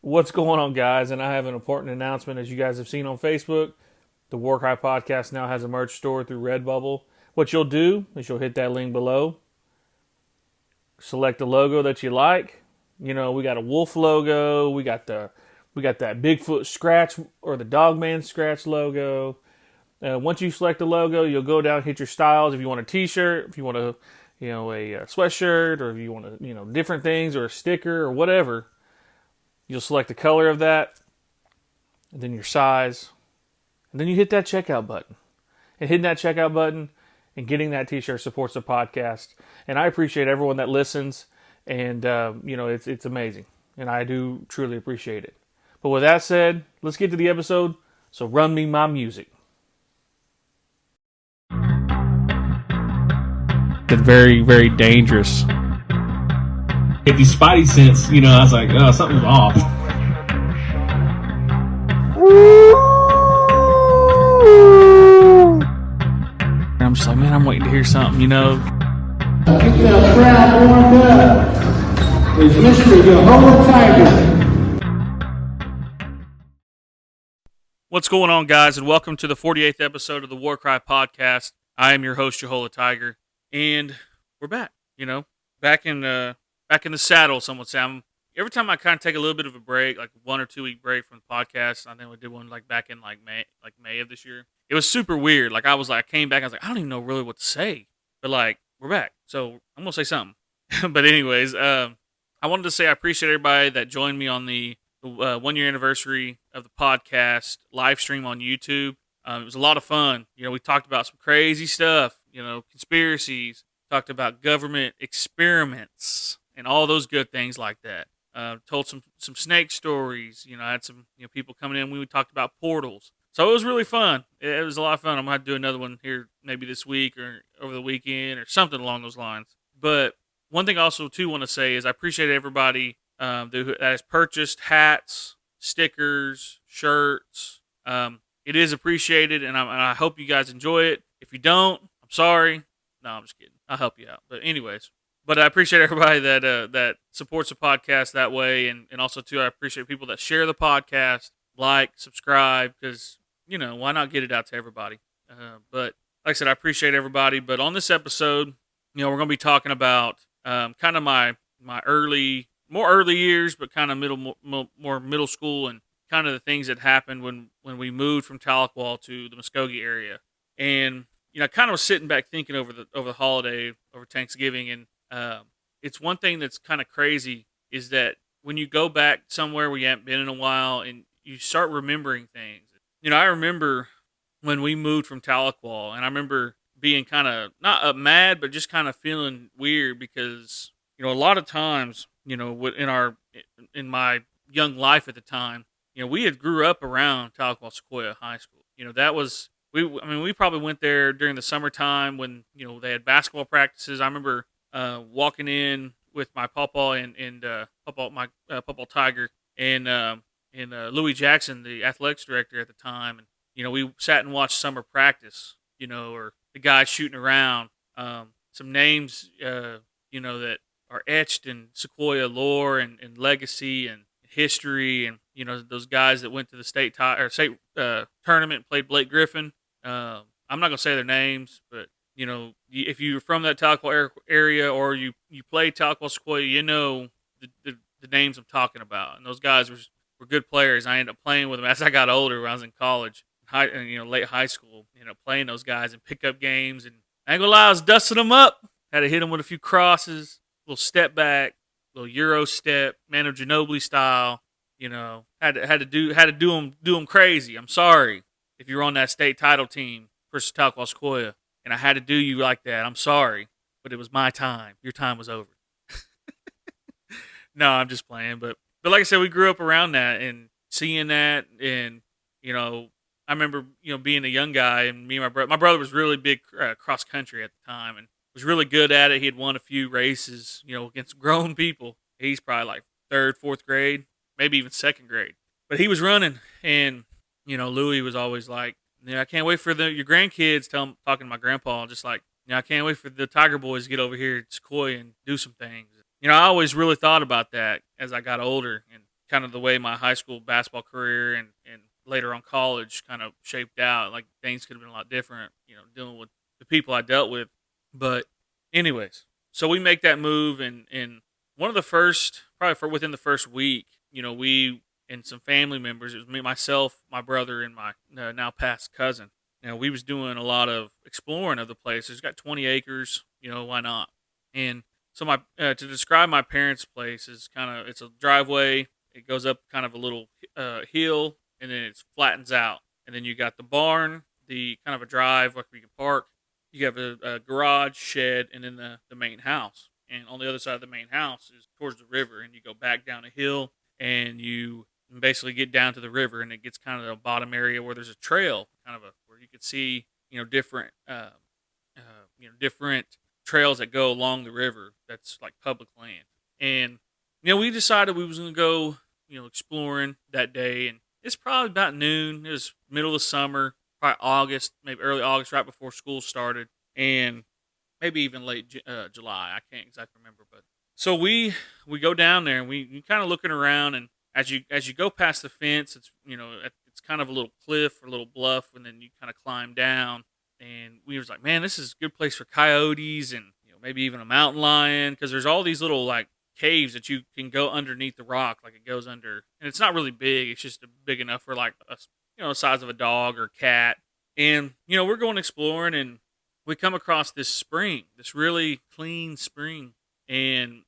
What's going on, guys? And I have an important announcement. As you guys have seen on Facebook, the Warcry Podcast now has a merch store through Redbubble. What you'll do is you'll hit that link below, select the logo that you like. You know, we got a wolf logo, we got that Bigfoot scratch or the Dogman scratch logo. Once you select the logo, you'll go down, hit your styles. If you want a T-shirt, if you want a sweatshirt, or if you want different things, or a sticker or whatever. You'll select the color of that, and then your size, and then you hit that checkout button. And hitting that checkout button and getting that T-shirt supports the podcast. And I appreciate everyone that listens, and it's amazing, and I do truly appreciate it. But with that said, let's get to the episode. So run me my music. It's very, very dangerous. Get these spidey sense, I was like, oh, something's off. And I'm just like, man, I'm waiting to hear something, Keep that crowd warmed up. There's Mr. Yahola Tiger. What's going on, guys, and welcome to the 48th episode of the Warcry Podcast. I am your host, Yahola Tiger, and we're back, back in the saddle, some would say. Every time I kind of take a little bit of a break, like 1 or 2 week break from the podcast, I think we did one back in May of this year. It was super weird. I came back, I was like, I don't even know really what to say, but we're back, so I'm gonna say something. But anyways, I wanted to say I appreciate everybody that joined me on the 1 year anniversary of the podcast live stream on YouTube. It was a lot of fun. We talked about some crazy stuff, conspiracies, talked about government experiments, and all those good things like that. Told some snake stories. I had some people coming in. We talked about portals. So it was really fun. It was a lot of fun. I'm going to do another one here maybe this week or over the weekend or something along those lines. But one thing I also, too, want to say is I appreciate everybody that has purchased hats, stickers, shirts. It is appreciated, and I hope you guys enjoy it. If you don't, I'm sorry. No, I'm just kidding. I'll help you out. But anyways. But I appreciate everybody that supports the podcast that way, and also, too, I appreciate people that share the podcast, subscribe, because, why not get it out to everybody? But like I said, I appreciate everybody. But on this episode, we're going to be talking about kind of my more early years, but kind of more middle school, and kind of the things that happened when we moved from Tahlequah to the Muskogee area. And, I kind of was sitting back thinking over the holiday, over Thanksgiving, and it's one thing that's kind of crazy is that when you go back somewhere where you haven't been in a while and you start remembering things. I remember when we moved from Tahlequah, and I remember being kind of not mad, but just kind of feeling weird because, a lot of times, in my young life at the time, we had grew up around Tahlequah Sequoia High School. That was, we probably went there during the summertime when, they had basketball practices. I remember walking in with my pawpaw and my pawpaw Tiger and Louis Jackson, the athletics director at the time, and we sat and watched summer practice, or the guys shooting around. Some names, that are etched in Sequoia lore and legacy and history, and those guys that went to the state tournament and played Blake Griffin. I'm not gonna say their names, but if you're from that Tahlequah area or you play Tahlequah Sequoia, the names I'm talking about. And those guys were good players. I ended up playing with them as I got older. When I was in college, late high school, playing those guys in pickup games. And I ain't gonna lie, I was dusting them up. Had to hit them with a few crosses, little step back, little Euro step, Manu Ginobili style. Had to do them crazy. I'm sorry if you're on that state title team versus Tahlequah Sequoia, and I had to do you like that. I'm sorry, but it was my time. Your time was over. No, I'm just playing. But like I said, we grew up around that and seeing that, and I remember being a young guy, and me and my brother was really big cross country at the time, and was really good at it. He had won a few races, against grown people. He's probably like 3rd, 4th grade, maybe even 2nd grade. But he was running, and Louis was always like, I can't wait for your grandkids. Talking to my grandpa, just like, I can't wait for the Tiger boys to get over here at Sequoia and do some things. I always really thought about that as I got older, and kind of the way my high school basketball career and later on college kind of shaped out. Like things could have been a lot different, dealing with the people I dealt with. But anyways, so we make that move, and one of the first, probably for within the first week, we and some family members. It was me, myself, my brother, and my now past cousin. We was doing a lot of exploring of the place. It's got 20 acres. Why not? And so my to describe my parents' place is it's a driveway. It goes up kind of a little hill, and then it flattens out. And then you got the barn, the kind of a drive where you can park. You have a garage, shed, and then the main house. And on the other side of the main house is towards the river, and you go back down a hill, and you basically get down to the river, and it gets kind of the bottom area where there's a trail, where you could see, different, different trails that go along the river. That's like public land, and we decided we was gonna go, exploring that day, and it's probably about noon. It was middle of the summer, probably August, maybe early August, right before school started, and maybe even late July. I can't exactly remember, but so we go down there, and we kind of looking around, and as you go past the fence, it's it's kind of a little cliff or a little bluff, and then you kind of climb down, and we was like, man, this is a good place for coyotes, and maybe even a mountain lion, because there's all these little like caves that you can go underneath the rock, like it goes under, and it's not really big. It's just big enough for like the size of a dog or cat, and we're going exploring, and we come across this spring, this really clean spring, and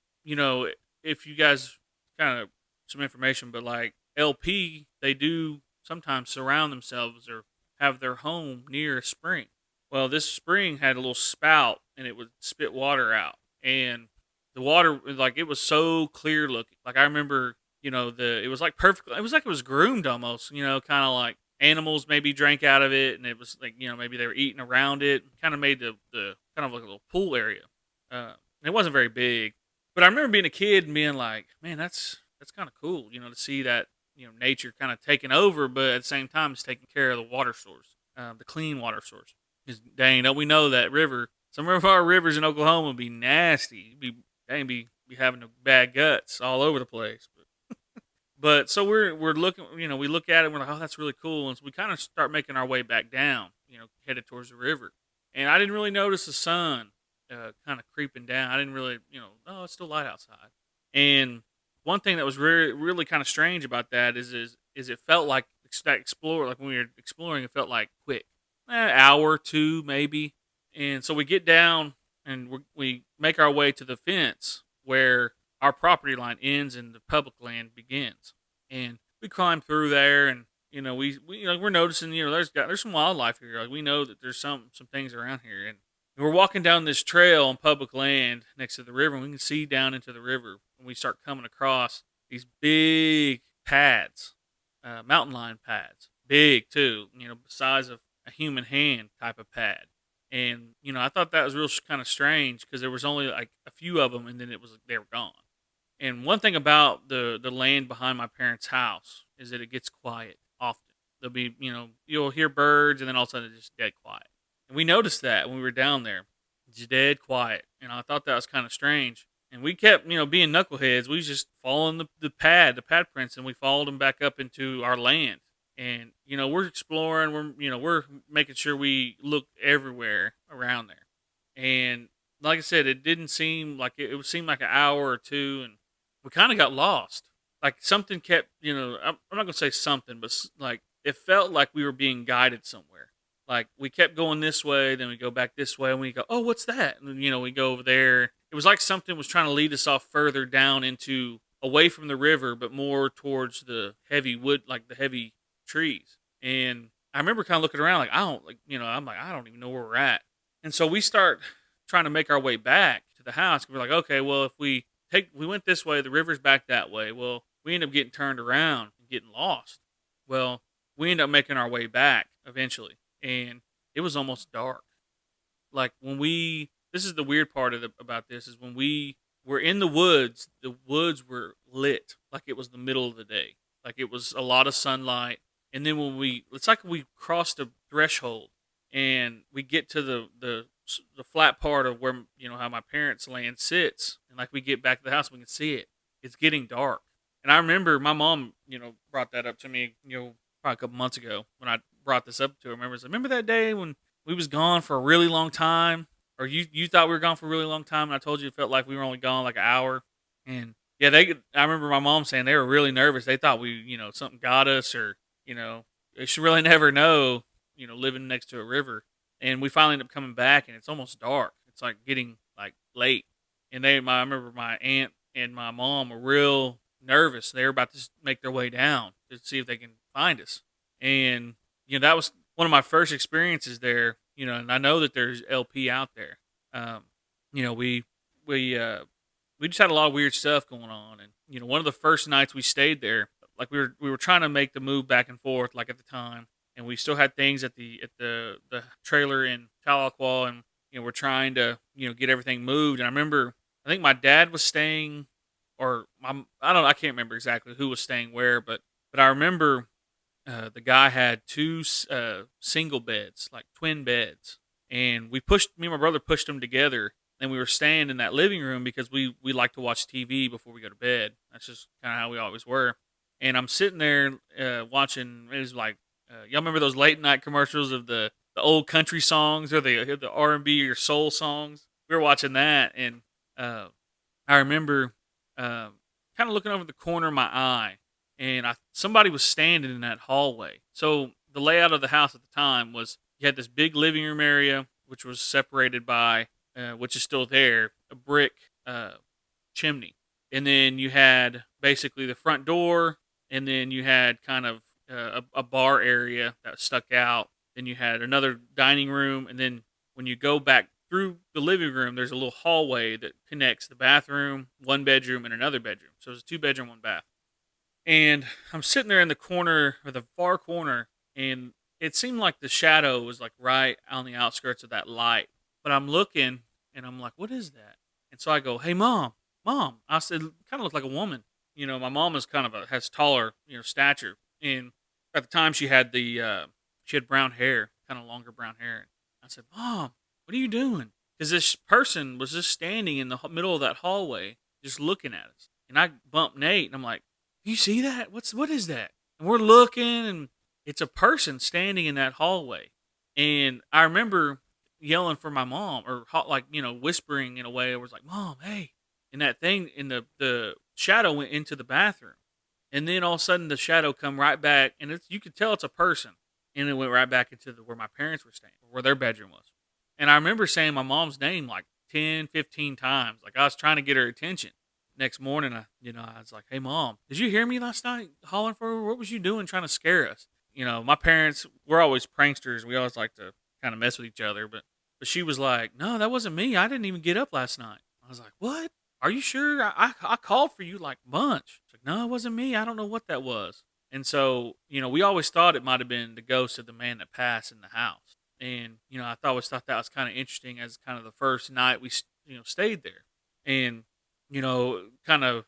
if you guys kind of some information, but like LP, they do sometimes surround themselves or have their home near a spring. Well, this spring had a little spout, and it would spit water out, and the water, like, it was so clear looking. Like I remember, it was like perfect. It was like it was groomed almost. Kind of like animals maybe drank out of it, and it was like maybe they were eating around it. Kind of made the kind of like a little pool area. It wasn't very big, but I remember being a kid and being like, man, that's kind of cool. To see that nature kind of taking over, but at the same time it's taking care of the water source, the clean water source. Because dang, don't we know that river? Some of our rivers in Oklahoma would be nasty. Be having the bad guts all over the place. But so we're looking, we look at it and we're like, oh, that's really cool. And so we kind of start making our way back down, headed towards the river. And I didn't really notice the sun kind of creeping down. I didn't really, oh, it's still light outside. And one thing that was really kind of strange about that is it felt like like when we were exploring, it felt like quick, hour, two maybe. And so we get down, and we make our way to the fence where our property line ends and the public land begins. And we climb through there, and we're noticing there's some wildlife here. Like we know that there's some things around here, and we're walking down this trail on public land next to the river, and we can see down into the river, and we start coming across these big pads, mountain lion pads, big too, the size of a human hand type of pad. And I thought that was real kind of strange because there was only like a few of them, and then they were gone. And one thing about the land behind my parents' house is that it gets quiet often. There'll be you'll hear birds, and then all of a sudden it's just dead quiet. And we noticed that when we were down there, it's dead quiet. And I thought that was kind of strange. And we kept being knuckleheads. We was just following the pad prints, and we followed them back up into our land. And we're exploring, we're making sure we look everywhere around there. And like I said, it didn't seem like it would seem like an hour or two, and we kind of got lost. Like something kept, I'm not gonna say something, but like it felt like we were being guided somewhere. Like we kept going this way, then we go back this way, and we go, oh, what's that? And then, we go over there. It was like something was trying to lead us off further down into away from the river, but more towards the heavy wood, like the heavy trees. And I remember kind of looking around like, I'm like, I don't even know where we're at. And so we start trying to make our way back to the house. We're like, okay, well, if we went this way, the river's back that way. Well, we end up getting turned around and getting lost. Well, we end up making our way back eventually, and it was almost dark. Like this is the weird part about this is when we were in the woods were lit like it was the middle of the day. Like it was a lot of sunlight. And then it's like we crossed a threshold, and we get to the flat part of where, how my parents' land sits. And like we get back to the house, we can see it. It's getting dark. And I remember my mom, brought that up to me, probably a couple months ago when I brought this up to her. Remember that day when we was gone for a really long time, or you thought we were gone for a really long time, and I told you it felt like we were only gone like an hour. And yeah, I remember my mom saying they were really nervous. They thought we, something got us, or they should really never know, living next to a river. And we finally end up coming back, and it's almost dark. It's like getting like late, and I remember my aunt and my mom were real nervous. They were about to make their way down to see if they can find us. And that was one of my first experiences there. And I know that there's LP out there. Um, you know, we we just had a lot of weird stuff going on. And one of the first nights we stayed there, like we were trying to make the move back and forth, like at the time, and we still had things at the trailer in Tahlequah, and we're trying to get everything moved. And I remember, I think my dad was staying, or I can't remember exactly who was staying where, but I remember the guy had two single beds, like twin beds, and me and my brother pushed them together. And we were staying in that living room because we like to watch TV before we go to bed. That's just kind of how we always were. And I'm sitting there watching. It was like y'all remember those late night commercials of the old country songs, or the R&B or soul songs. We were watching that, and I remember kind of looking over the corner of my eye, and somebody was standing in that hallway. So the layout of the house at the time was you had this big living room area, which was separated by, which is still there, a brick chimney. And then you had basically the front door, and then you had kind of a bar area that stuck out. Then you had another dining room, and then when you go back through the living room, there's a little hallway that connects the bathroom, one bedroom, and another bedroom. So it's a 2 bedroom, one bath. And I'm sitting there in the corner, or the far corner, and it seemed like the shadow was like right on the outskirts of that light. But I'm looking, and I'm like, what is that? And so I go, hey, mom. I said, kind of looked like a woman. My mom is kind of has taller, stature. And at the time she had brown hair, kind of longer brown hair. I said, Mom, what are you doing? Because this person was just standing in the middle of that hallway, just looking at us. And I bumped Nate, and I'm like, you see that? What is that? And we're looking, and it's a person standing in that hallway. And I remember yelling for my mom, or whispering in a way. I was like, Mom, hey. And that thing in the shadow went into the bathroom. And then all of a sudden the shadow come right back, and you could tell it's a person. And it went right back into where my parents were staying, where their bedroom was. And I remember saying my mom's name like 10, 15 times. Like I was trying to get her attention. Next morning, I was like, hey, Mom, did you hear me last night hollering for her? What was you doing trying to scare us? My parents, we're always pranksters. We always like to kind of mess with each other. But she was like, no, that wasn't me. I didn't even get up last night. I was like, what? Are you sure? I called for you like a bunch. She's like, no, it wasn't me. I don't know what that was. And so, we always thought it might have been the ghost of the man that passed in the house. And, I always thought that was kind of interesting as kind of the first night we, stayed there. And, kind of,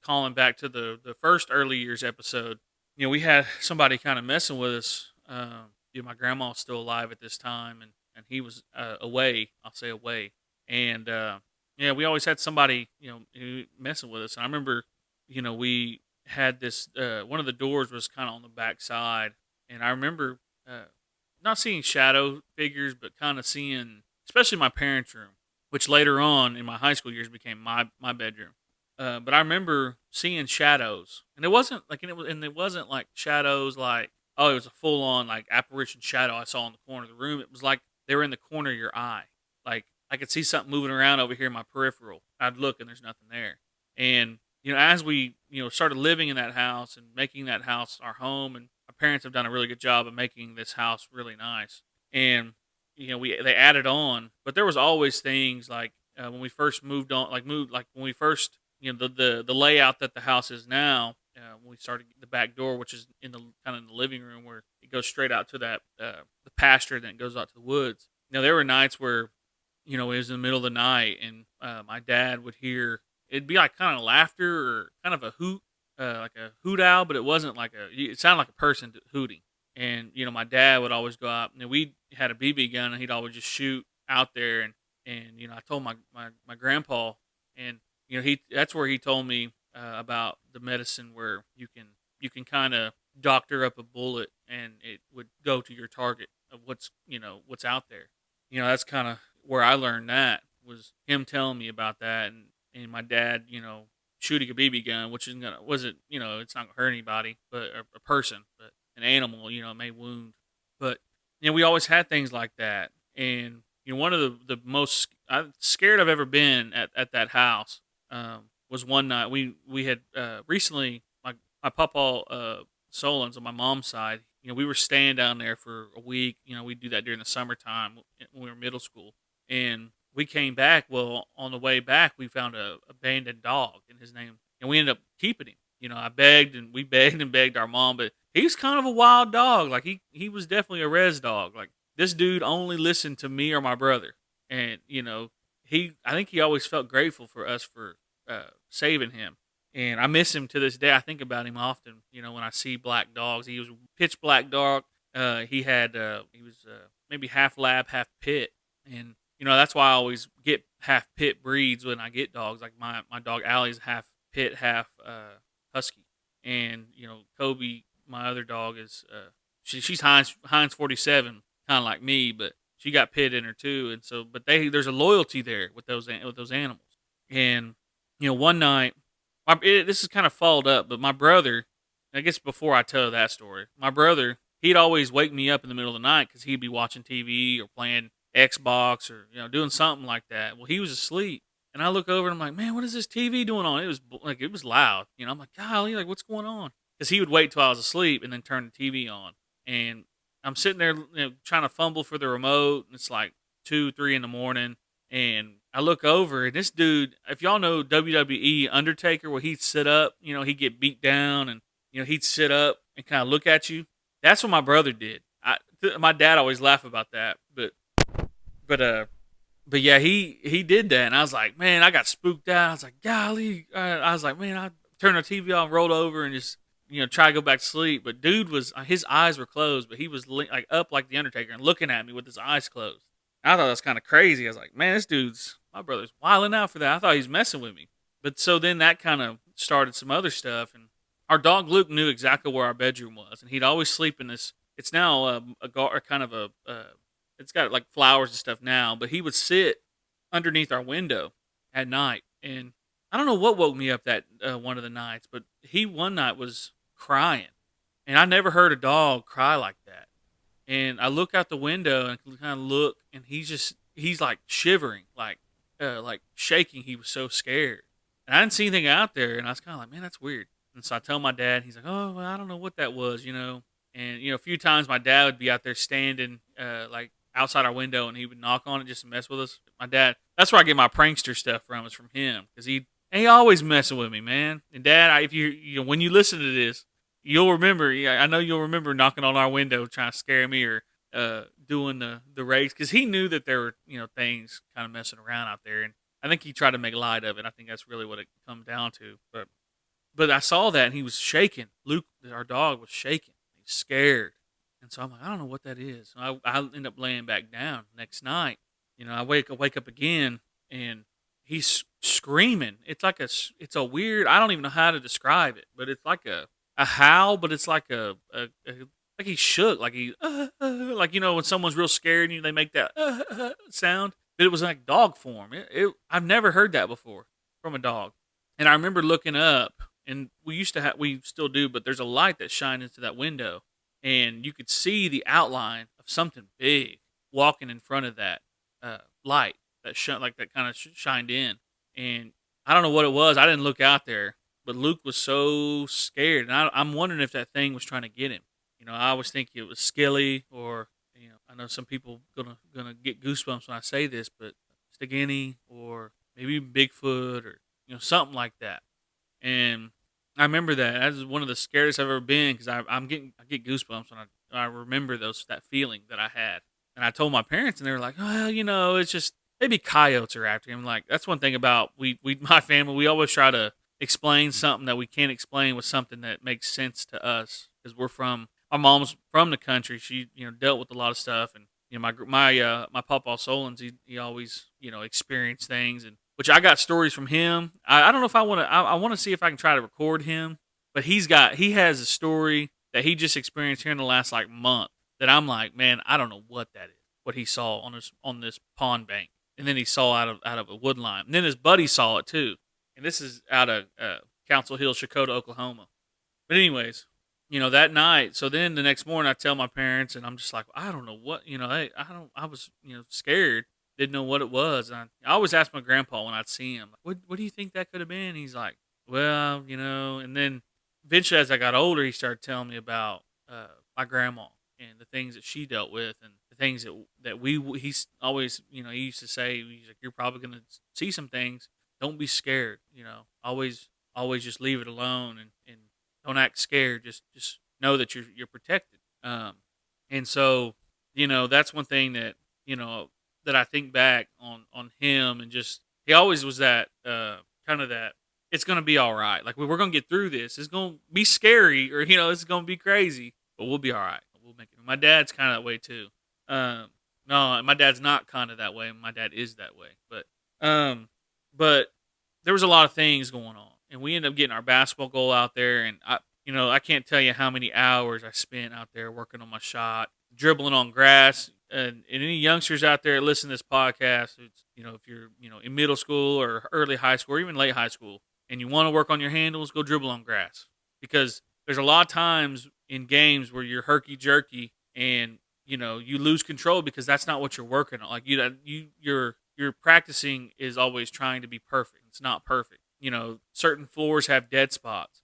calling back to the first early years episode, we had somebody kind of messing with us. My grandma was still alive at this time, and he was away. I'll say away. And, yeah, we always had somebody, who messing with us. And I remember, we had this, one of the doors was kind of on the back side. And I remember not seeing shadow figures, but kind of seeing, especially my parents' room, which later on in my high school years became my bedroom. But I remember seeing shadows. And it wasn't like, it wasn't like shadows like, oh, it was a full on like apparition shadow I saw in the corner of the room. It was like they were in the corner of your eye. Like, I could see something moving around over here in my peripheral. I'd look, and there's nothing there. And, as we, started living in that house and making that house our home, and my parents have done a really good job of making this house really nice. And, they added on, but there was always things like when we first moved on, when we first, the layout that the house is now, when we started the back door, which is in the kind of in the living room where it goes straight out to that, the pasture, and then it goes out to the woods. There were nights where, it was in the middle of the night, and my dad would hear, it'd be like kind of laughter or kind of a hoot, like a hoot owl, but it wasn't like it sounded like a person hooting. And, my dad would always go out, and we had a BB gun, and he'd always just shoot out there. And I told my grandpa, and, that's where he told me, about the medicine where you can kind of doctor up a bullet and it would go to your target of what's out there. That's kind of where I learned that was him telling me about that, and my dad, shooting a BB gun, which isn't gonna wasn't it's not gonna hurt anybody, but a person, but an animal, it may wound. But we always had things like that, and one of the most scared I've ever been at that house was one night we had recently my papa Solons on my mom's side. We were staying down there for a week. We do that during the summertime when we were middle school, and we came back. Well, on the way back, we found a abandoned dog, and his name, and we ended up keeping him. I begged and we begged and begged our mom, but he's kind of a wild dog. Like he was definitely a res dog. Like this dude only listened to me or my brother, and I think he always felt grateful for us for saving him. And I miss him to this day. I think about him often. When I see black dogs, he was a pitch black dog. He was maybe half lab, half pit, and that's why I always get half pit breeds when I get dogs. Like my dog Allie's half pit, half husky, and Kobe, my other dog, is she's Heinz 47, kind of like me, but she got pit in her too. And so, but there's a loyalty there with those animals. And one night. This is kind of followed up, but my brother, I guess before I tell that story, my brother, he'd always wake me up in the middle of the night because he'd be watching TV or playing Xbox or, doing something like that. Well, he was asleep. And I look over and I'm like, man, what is this TV doing on? It was loud. I'm like, golly, like, what's going on? Because he would wait till I was asleep and then turn the TV on. And I'm sitting there trying to fumble for the remote. And it's like 2, 3 in the morning. And I look over, and this dude, if y'all know WWE Undertaker, where he'd sit up, he'd get beat down, and he'd sit up and kind of look at you. That's what my brother did. My dad always laughed about that, but yeah, he did that, and I was like, man, I got spooked out. I was like, golly, I was like, man, I turned the TV on, rolled over, and just try to go back to sleep. But dude his eyes were closed, but he was like up like the Undertaker and looking at me with his eyes closed. I thought that was kind of crazy. I was like, man, my brother's wilding out for that. I thought he was messing with me. But so then that kind of started some other stuff. And our dog Luke knew exactly where our bedroom was. And he'd always sleep in this. It's now it's got like flowers and stuff now. But he would sit underneath our window at night. And I don't know what woke me up that one of the nights. But he one night was crying. And I never heard a dog cry like that. And I look out the window and kind of look, and he's like shivering, like shaking. He was so scared. And I didn't see anything out there, and I was kind of like, man, that's weird. And so I tell my dad, he's like, oh, well, I don't know what that was, And, a few times my dad would be out there standing, like outside our window, and he would knock on it just to mess with us. My dad, that's where I get my prankster stuff from, is from him. Because he always messing with me, man. And Dad, if when you listen to this, you'll remember. I know you'll remember knocking on our window trying to scare me or doing the race, because he knew that there were things kind of messing around out there, and I think he tried to make light of it. I think that's really what it comes down to. But I saw that, and he was shaking. Luke, our dog, was shaking. He's scared, and so I'm like, I don't know what that is. So I end up laying back down. Next night, I wake up again, and he's screaming. It's a weird. I don't even know how to describe it, but it's like a howl, but it's like like he shook, like he like when someone's real scared and they make that sound. But it was like dog form. I've never heard that before from a dog. And I remember looking up, and we still do, but there's a light that shined into that window, and you could see the outline of something big walking in front of that light that kind of shined in. And I don't know what it was. I didn't look out there. But Luke was so scared, and I'm wondering if that thing was trying to get him. I always think it was Skilly, or I know some people gonna get goosebumps when I say this, but Stegany, or maybe Bigfoot, or something like that. And I remember that was one of the scariest I've ever been, because I get goosebumps when I remember that feeling that I had. And I told my parents, and they were like, well, it's just maybe coyotes are after him. Like, that's one thing about my family. We always try to explain something that we can't explain with something that makes sense to us, because my mom's from the country. She dealt with a lot of stuff, and my papa Solons, he always experienced things, and which I got stories from him. I don't know if I want to. I want to see if I can try to record him, but he has a story that he just experienced here in the last like month that I'm like, man, I don't know what that is. What he saw on this pond bank, and then he saw out of a wood line, and then his buddy saw it too, and this is out of Council Hill, Chakota, Oklahoma. But anyways, that night. So then the next morning, I tell my parents, and I'm just like, I don't know what, I don't. I was, scared, didn't know what it was. I always ask my grandpa when I'd see him, what do you think that could have been? He's like, well, and then eventually, as I got older, he started telling me about my grandma and the things that she dealt with, and the things that he's always, he used to say, he's like, you're probably gonna see some things. Don't be scared, always just leave it alone, and don't act scared. Just know that you're protected. And so that's one thing that that I think back on him, and just he always was that kind of that it's gonna be all right. Like we're gonna get through this. It's gonna be scary, or it's gonna be crazy, but we'll be all right. We'll make it. My dad's kind of that way too. No, my dad's not kind of that way. My dad is that way, but there was a lot of things going on, and we ended up getting our basketball goal out there, and I can't tell you how many hours I spent out there working on my shot, dribbling on grass. And any youngsters out there that listen to this podcast, it's, if you're in middle school or early high school or even late high school, and you want to work on your handles, go dribble on grass, because there's a lot of times in games where you're herky jerky and you lose control because that's not what you're working on. Like your practicing is always trying to be perfect. It's not perfect. Certain floors have dead spots.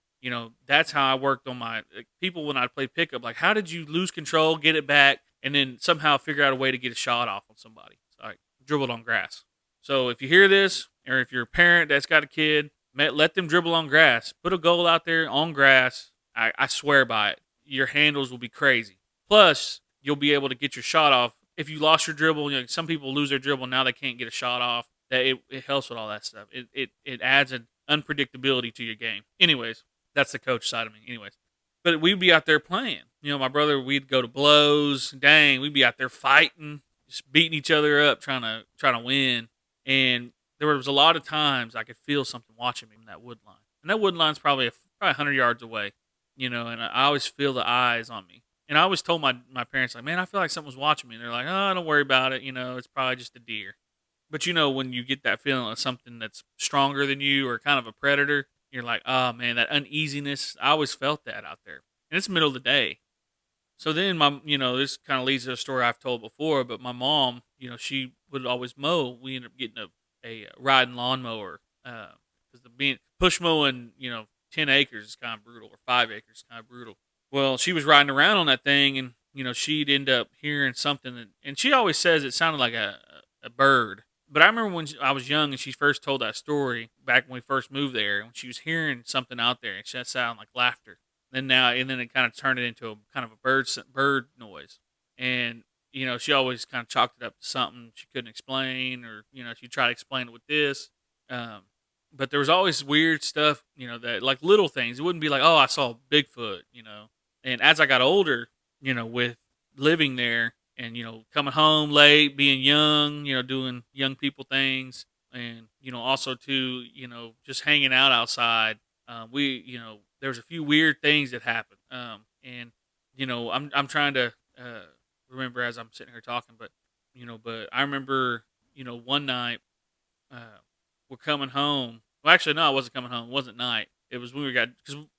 That's how I worked on my people when I played pickup. Like, how did you lose control, get it back, and then somehow figure out a way to get a shot off on somebody? So I dribbled on grass. So if you hear this, or if you're a parent that's got a kid, let them dribble on grass. Put a goal out there on grass. I swear by it. Your handles will be crazy. Plus, you'll be able to get your shot off. If you lost your dribble, some people lose their dribble, now they can't get a shot off. That it helps with all that stuff. It adds an unpredictability to your game. Anyways, that's the coach side of me. Anyways, but we'd be out there playing. My brother, we'd go to blows. Dang, we'd be out there fighting, just beating each other up, trying to win. And there was a lot of times I could feel something watching me from that wood line. And that wood line's probably 100 yards away, and I always feel the eyes on me. And I always told my parents, like, man, I feel like someone was watching me. And they're like, oh, don't worry about it. It's probably just a deer. But when you get that feeling of something that's stronger than you or kind of a predator, you're like, oh man, that uneasiness. I always felt that out there. And it's the middle of the day. So then this kind of leads to a story I've told before, but my mom, she would always mow. We ended up getting a riding lawnmower. Because being push mowing, 10 acres is kind of brutal, or 5 acres is kind of brutal. Well, she was riding around on that thing, and, she'd end up hearing something. And she always says it sounded like a bird. But I remember when I was young and she first told that story back when we first moved there, when she was hearing something out there, and it sounded like laughter. And then it kind of turned it into a kind of a bird noise. And, she always kind of chalked it up to something she couldn't explain, or, she'd try to explain it with this. But there was always weird stuff, that like little things. It wouldn't be like, oh, I saw Bigfoot, And as I got older, with living there, and, coming home late, being young, doing young people things, and, also too, just hanging out outside. There was a few weird things that happened. And, I'm trying to remember as I'm sitting here talking, but I remember, one night we're coming home. Well, actually, no, I wasn't coming home. It wasn't night. It was when we got,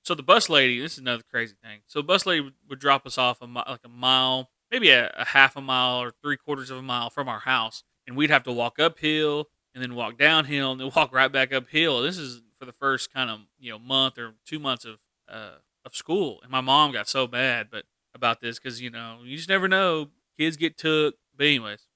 so the bus lady, this is another crazy thing. So the bus lady would drop us off like a mile, maybe a half a mile or 3/4 of a mile from our house. And we'd have to walk uphill and then walk downhill and then walk right back uphill. This is for the first kind of, month or 2 months of school. And my mom got so bad about this because, you just never know. Kids get took. But anyways,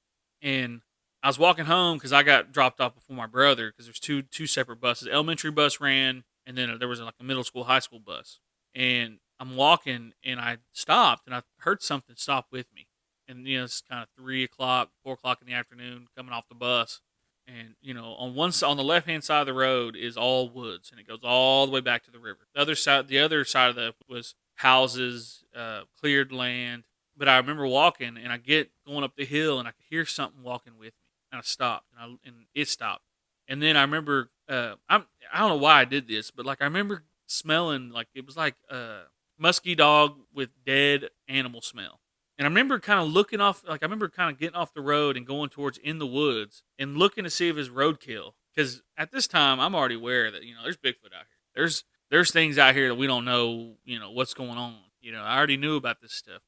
and I was walking home because I got dropped off before my brother because there's two separate buses. Elementary bus ran, and then there was like a middle school, high school bus. And I'm walking, and I stopped, and I heard something stop with me. And, it's kind of 3 o'clock, 4 o'clock in the afternoon coming off the bus. And, on the left-hand side of the road is all woods, and it goes all the way back to the river. The other side of that was houses, cleared land. But I remember walking, and I get going up the hill, and I could hear something walking with me. And I stopped, and it stopped. And then I remember, I don't know why I did this, but like I remember smelling like it was like musky dog with dead animal smell. And I remember kind of looking off, like I remember kind of getting off the road and going towards in the woods and looking to see if it's roadkill. Because at this time, I'm already aware that there's Bigfoot out here. There's things out here that we don't know, what's going on. I already knew about this stuff.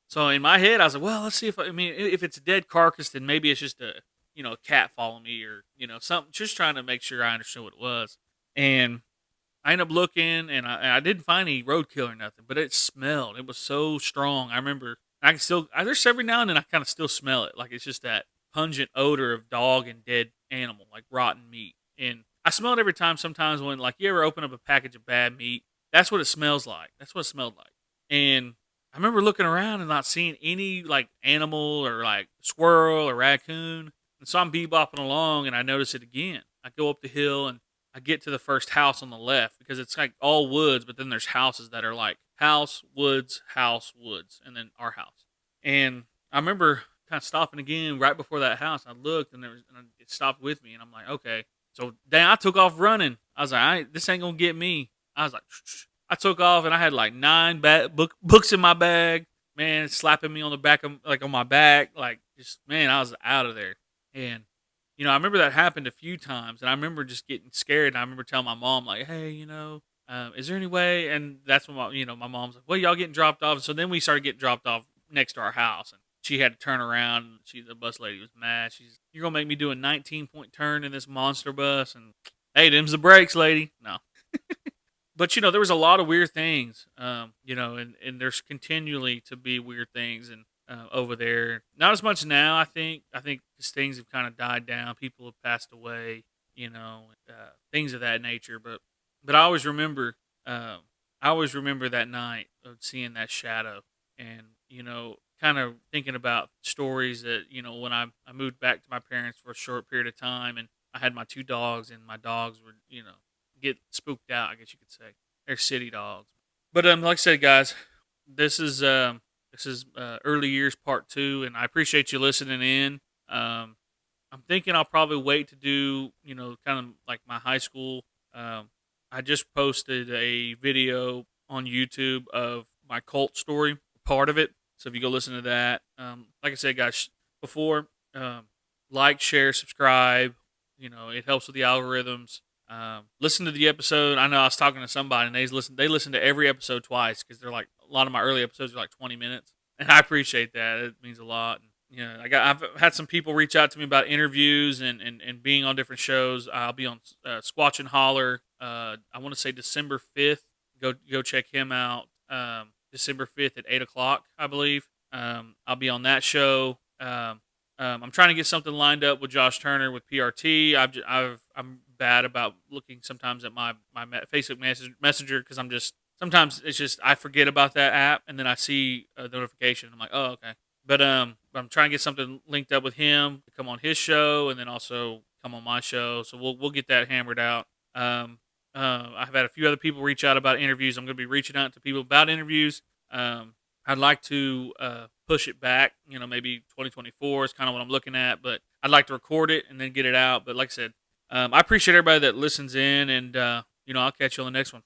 So in my head, I was like, well, let's see if it's a dead carcass, then maybe it's just a cat following me or something. Just trying to make sure I understood what it was. And I ended up looking, and I didn't find any roadkill or nothing, but it smelled. It was so strong. I remember I can still. There's every now and then I kind of still smell it, like it's just that pungent odor of dog and dead animal, like rotten meat. And I smell it every time. Sometimes when like you ever open up a package of bad meat, that's what it smells like. That's what it smelled like. And I remember looking around and not seeing any like animal or like squirrel or raccoon. And so I'm bebopping along, and I notice it again. I go up the hill and I get to the first house on the left because it's like all woods, but then there's houses that are like house, woods, and then our house. And I remember kind of stopping again right before that house. I looked and it stopped with me, and I'm like, okay. So then I took off running. I was like, this ain't gonna get me. I was like, I took off, and I had like 9 books in my bag. Man, it's slapping me on the back of like on my back, like just man, I was out of there. And I remember that happened a few times, and I remember just getting scared. And I remember telling my mom, like, "Hey, is there any way?" And that's when my mom's like, "Well, y'all getting dropped off." And so then we started getting dropped off next to our house, and she had to turn around. And the bus lady was mad. "You're gonna make me do a 19-point turn in this monster bus?" And hey, them's the brakes, lady. No, but there was a lot of weird things, and there's continually to be weird things, and over there. Not as much now, I think. I think because things have kind of died down. People have passed away, things of that nature. But I always remember, that night of seeing that shadow, and kind of thinking about stories that when I moved back to my parents for a short period of time, and I had my 2 dogs, and my dogs were get spooked out. I guess you could say they're city dogs. But like I said, guys, this is. This is early years part 2, and I appreciate you listening in. I'm thinking I'll probably wait to do, kind of like my high school. I just posted a video on YouTube of my cult story, part of it. So if you go listen to that, like I said, guys, before, like, share, subscribe. It helps with the algorithms. Listen to the episode. I know I was talking to somebody, and they listen to every episode twice because they're like a lot of my early episodes are like 20 minutes, and I appreciate that. It means a lot. And, I've had some people reach out to me about interviews and being on different shows. I'll be on Squatch and Holler. I want to say December 5th. Go check him out. December 5th at 8:00, I believe. I'll be on that show. I'm trying to get something lined up with Josh Turner with PRT. I'm bad about looking sometimes at my Facebook Messenger because sometimes it's just I forget about that app, and then I see a notification. I'm like, oh, okay. But I'm trying to get something linked up with him to come on his show, and then also come on my show. So we'll get that hammered out. I've had a few other people reach out about interviews. I'm going to be reaching out to people about interviews. I'd like to push it back, maybe 2024 is kind of what I'm looking at, but I'd like to record it and then get it out. But like I said, I appreciate everybody that listens in, and, I'll catch you on the next one.